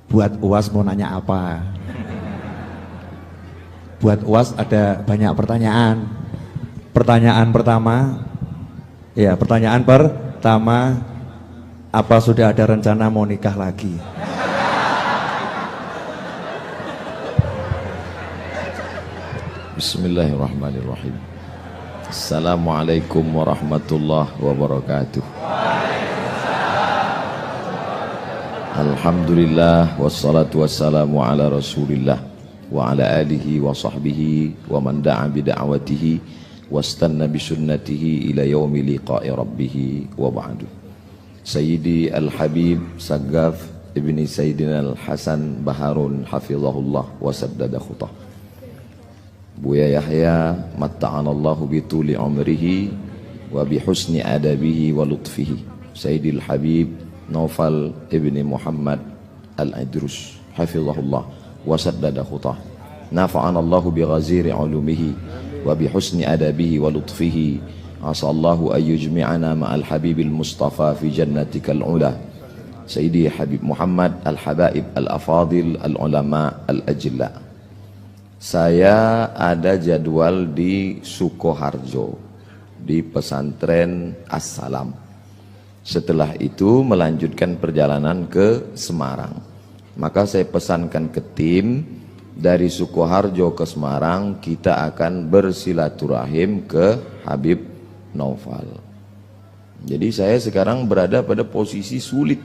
Buat UAS mau nanya apa? Buat UAS ada banyak pertanyaan. Pertanyaan pertama, apa sudah ada rencana mau nikah lagi? Bismillahirrahmanirrahim. Assalamualaikum warahmatullahi wabarakatuh. Alhamdulillah wassalatu wassalamu ala rasulillah wa ala alihi wa sahbihi wa man da'a bida'watihi wastanna bisunnatihi ila yaumi liqa'i rabbih wa ba'du. Sayyidi Al-Habib Saggaf ibni Sayyidina Al-Hasan Baharun hafizahullah wa saddada khutah. Buya Yahya matta'anallahu bituli umrihi wa bihusni adabihi wa lutfihi. Sayyidil Habib Naufal ibni Muhammad Al-Idrus hafizahullah wa saddada khutah. Nafa'anallahu bighaziri ulumihi wa bihusni adabihi wa lutfihi. Asallahu ayyujmi'ana ma'al habibil mustafa fi jannatikal ula. Sayyidi Habib Muhammad Al-Habaib Al-Afadil Al-Ulama Al-Ajilla. Saya ada jadwal di Sukoharjo di pesantren As-Salam. Setelah itu melanjutkan perjalanan ke Semarang. Maka saya pesankan ke tim dari Sukoharjo ke Semarang, kita akan bersilaturahim ke Habib Naufal. Jadi saya sekarang berada pada posisi sulit.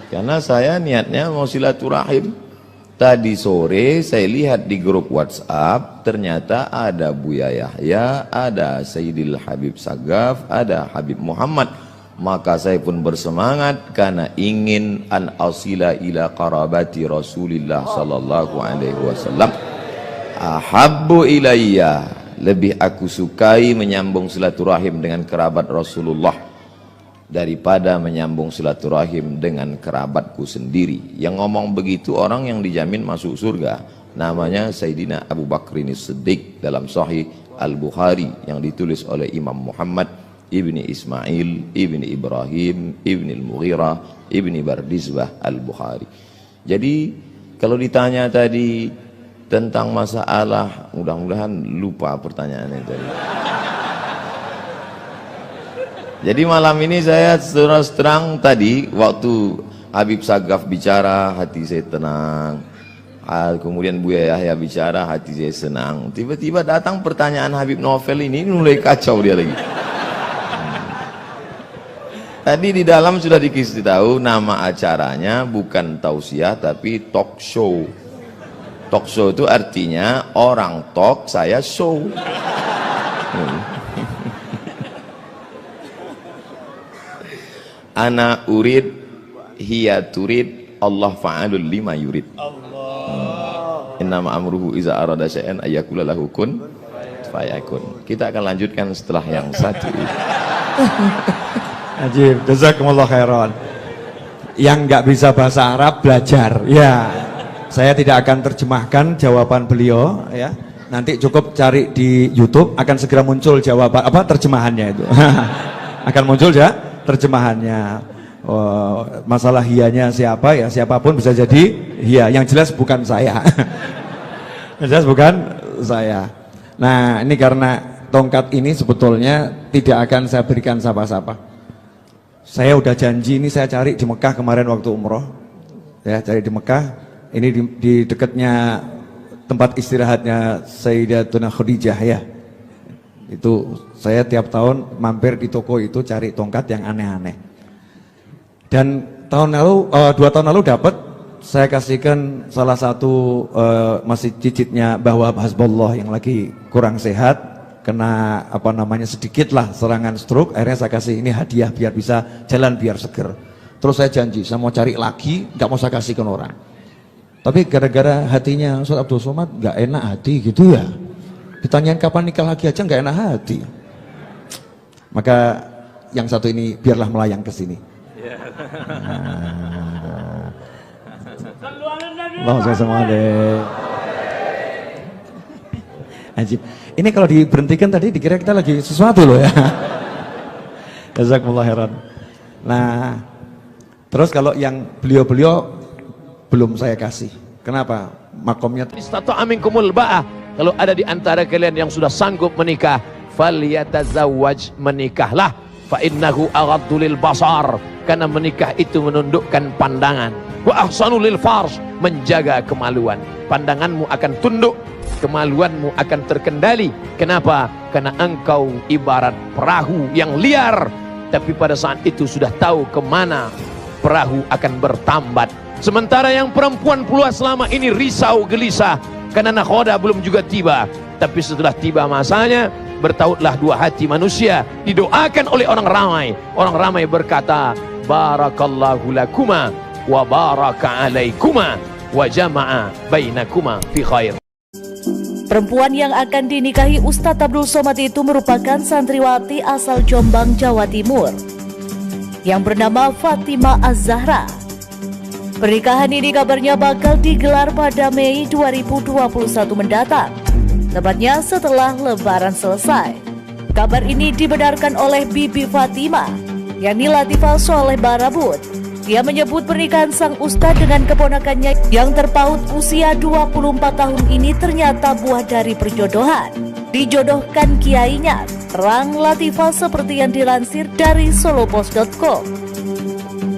Karena saya niatnya mau silaturahim. Tadi sore saya lihat di grup WhatsApp, ternyata ada Buya Yahya, ada Sayyidil Habib Saggaf, ada Habib Muhammad. Maka saya pun bersemangat karena ingin an asila ila qarabati Rasulillah sallallahu alaihi wasallam. Ahabbu ilayya, lebih aku sukai menyambung silaturahim dengan kerabat Rasulullah daripada menyambung silaturahim dengan kerabatku sendiri. Yang ngomong begitu orang yang dijamin masuk surga. Namanya Sayyidina Abu Bakrin As-Siddiq dalam Sahih Al-Bukhari yang ditulis oleh Imam Muhammad ibni Ismail ibni Ibrahim ibni Al-Mughirah ibni Bardizbah Al-Bukhari. Jadi kalau ditanya tadi tentang masalah, mudah-mudahan lupa pertanyaannya tadi. Jadi malam ini saya terus terang, tadi waktu Habib Saggaf bicara hati saya tenang, kemudian Buya Yahya bicara hati saya senang. Tiba-tiba datang pertanyaan Habib Naufal ini mulai kacau dia lagi. Tadi di dalam sudah dikasih tahu nama acaranya bukan tausiah tapi talk show. Talk show itu artinya orang talk, saya show. Ana urid hiya turid Allah fa'alul lima yurid. Innama amruhu iza arada syai'an ayyakula lahu kun fayakun. Kita akan lanjutkan setelah yang satu ini. Ajib, jazakumullah khairan. Yang nggak bisa bahasa Arab belajar. Ya, saya tidak akan terjemahkan jawaban beliau. Ya, nanti cukup cari di YouTube, akan segera muncul jawaban terjemahannya itu. Akan muncul ya terjemahannya. Masalah hiyanya siapa ya, siapapun bisa jadi hiya. Yang jelas bukan saya. Yang jelas bukan saya. Nah, ini karena tongkat ini sebetulnya tidak akan saya berikan siapa-siapa. Saya udah janji ini saya cari di Mekah kemarin waktu umroh. Ya, cari di Mekah. Ini di dekatnya tempat istirahatnya Sayyidatuna Khadijah ya. Itu saya tiap tahun mampir di toko itu cari tongkat yang aneh-aneh. Dan tahun lalu 2 tahun lalu dapat, saya kasihkan salah satu masih cicitnya bahwa Hasbullah yang lagi kurang sehat, kena sedikit lah serangan stroke. Akhirnya saya kasih ini hadiah biar bisa jalan, biar seger. Terus saya janji saya mau cari lagi, nggak mau saya kasihkan orang. Tapi gara-gara hatinya Ustaz Abdul Somad nggak enak hati gitu ya. Ditanyain kapan nikah lagi aja nggak enak hati. Maka yang satu ini biarlah melayang ke sini. Ajib. Ini kalau diberhentikan tadi dikira kita lagi sesuatu loh ya. Jazakumullah khairan. Nah, Terus kalau yang beliau-beliau belum saya kasih. Kenapa? Makomnya Istata'a minkumul ba'ah. Kalau ada di antara kalian yang sudah sanggup menikah, falyatazawwaj, menikahlah. Fa innahu aghaddu lil basar, karena menikah itu menundukkan pandangan. Wa ahsanu lil farj, menjaga kemaluan. Pandanganmu akan tunduk, kemaluanmu akan terkendali. Kenapa? Karena engkau ibarat perahu yang liar, tapi pada saat itu sudah tahu kemana perahu akan bertambat. Sementara yang perempuan pula selama ini risau gelisah karena nakhoda belum juga tiba. Tapi setelah tiba masanya, bertautlah dua hati manusia, didoakan oleh orang ramai. Orang ramai berkata, barakallahu lakuma wa baraka alaikuma wa jama'a bainakuma fi khair. Perempuan yang akan dinikahi Ustadz Abdul Somad itu merupakan santriwati asal Jombang, Jawa Timur, yang bernama Fatimah Az-Zahra. Pernikahan ini kabarnya bakal digelar pada Mei 2021 mendatang, tepatnya setelah Lebaran selesai. Kabar ini dibenarkan oleh Bibi Fatimah, yakni Latifah Soleh Barabut. Dia menyebut pernikahan sang ustadz dengan keponakannya yang terpaut usia 24 tahun ini ternyata buah dari perjodohan. Dijodohkan kiainya, terang Latifah seperti yang dilansir dari solopost.com.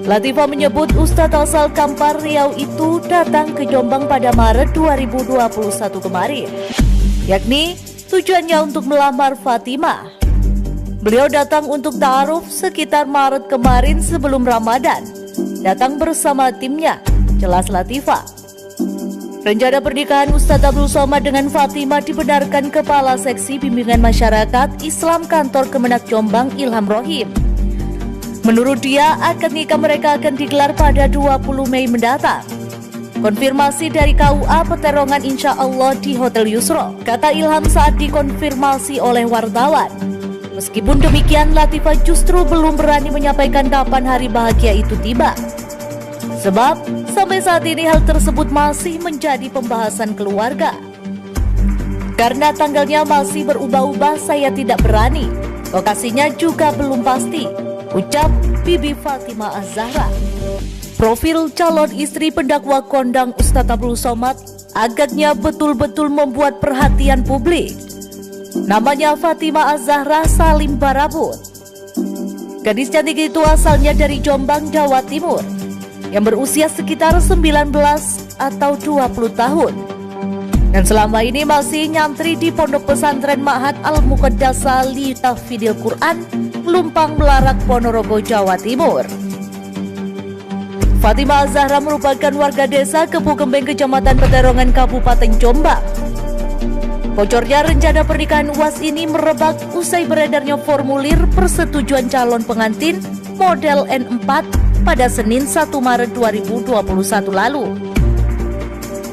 Latifah menyebut ustadz asal Kampar Riau itu datang ke Jombang pada Maret 2021 kemarin, yakni tujuannya untuk melamar Fatimah. Beliau datang untuk ta'aruf sekitar Maret kemarin sebelum Ramadan. Datang bersama timnya, jelas Latifah. Rencana pernikahan Ustadz Abdul Somad dengan Fatimah dibenarkan Kepala Seksi Bimbingan Masyarakat Islam Kantor Kemenak Jombang, Ilham Rohim. Menurut dia, akad nikah mereka akan digelar pada 20 Mei mendatang. Konfirmasi dari KUA Peterongan insya Allah di Hotel Yusro, kata Ilham saat dikonfirmasi oleh wartawan. Meskipun demikian, Latifah justru belum berani menyampaikan kapan hari bahagia itu tiba. Sebab, sampai saat ini hal tersebut masih menjadi pembahasan keluarga. Karena tanggalnya masih berubah-ubah, saya tidak berani. Lokasinya juga belum pasti, ucap Bibi Fatimah Az-Zahra. Profil calon istri pendakwa kondang Ustadz Abdul Somad agaknya betul-betul membuat perhatian publik. Namanya Fatimah Az-Zahra Salim Barabut. Gadis cantik itu asalnya dari Jombang, Jawa Timur, yang berusia sekitar 19 atau 20 tahun. Dan selama ini masih nyantri di Pondok Pesantren Ma'had Al-Muqaddasah li Tahfidil Quran, Lumpang Melarak, Ponorogo, Jawa Timur. Fatimah Az-Zahra merupakan warga desa Kepugembeng, Kecamatan Peterongan, Kabupaten Jombang. Bocornya rencana pernikahan UAS ini merebak usai beredarnya formulir persetujuan calon pengantin model N4 pada Senin 1 Maret 2021 lalu.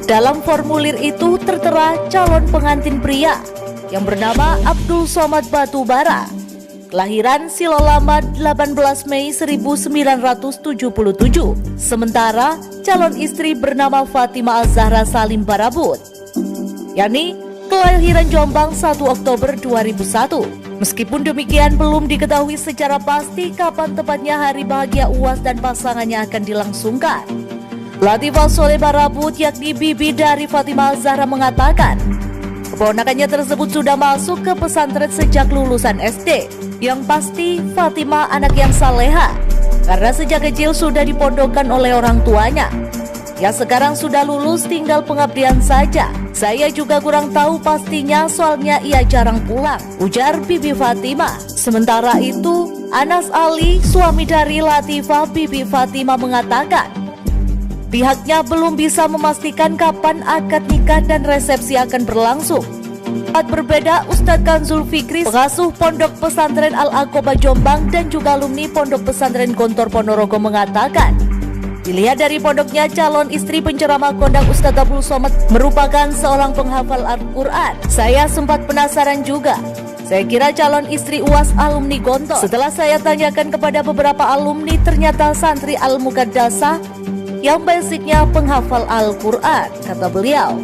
Dalam formulir itu tertera calon pengantin pria yang bernama Abdul Somad Batubara, kelahiran Silolama 18 Mei 1977. Sementara calon istri bernama Fatimah Az-Zahra Salim Barabut, yakni kelahiran Jombang 1 Oktober 2001. Meskipun demikian, belum diketahui secara pasti kapan tepatnya hari bahagia UAS dan pasangannya akan dilangsungkan. Latifah Soleh Barabut, yakni bibi dari Fatimah Az-Zahra, mengatakan keponakannya tersebut sudah masuk ke pesantren sejak lulusan SD. Yang pasti Fatimah anak yang saleha, karena sejak kecil sudah dipondokkan oleh orang tuanya. Yang sekarang sudah lulus, tinggal pengabdian saja. Saya juga kurang tahu pastinya soalnya ia jarang pulang, ujar Bibi Fatimah. Sementara itu, Anas Ali, suami dari Latifah, Bibi Fatimah, mengatakan pihaknya belum bisa memastikan kapan akad nikah dan resepsi akan berlangsung. Saat berbeda, Ustadz Kanzul Fikri, pengasuh Pondok Pesantren Al-Aqobah Jombang dan juga alumni Pondok Pesantren Gontor Ponorogo, mengatakan dilihat dari pondoknya, calon istri penceramah kondang Ustadz Abdul Somad merupakan seorang penghafal Al-Quran. Saya sempat penasaran juga. Saya kira calon istri UAS alumni Gontor. Setelah saya tanyakan kepada beberapa alumni, ternyata santri Al-Muqaddasah yang basicnya penghafal Al-Quran, kata beliau.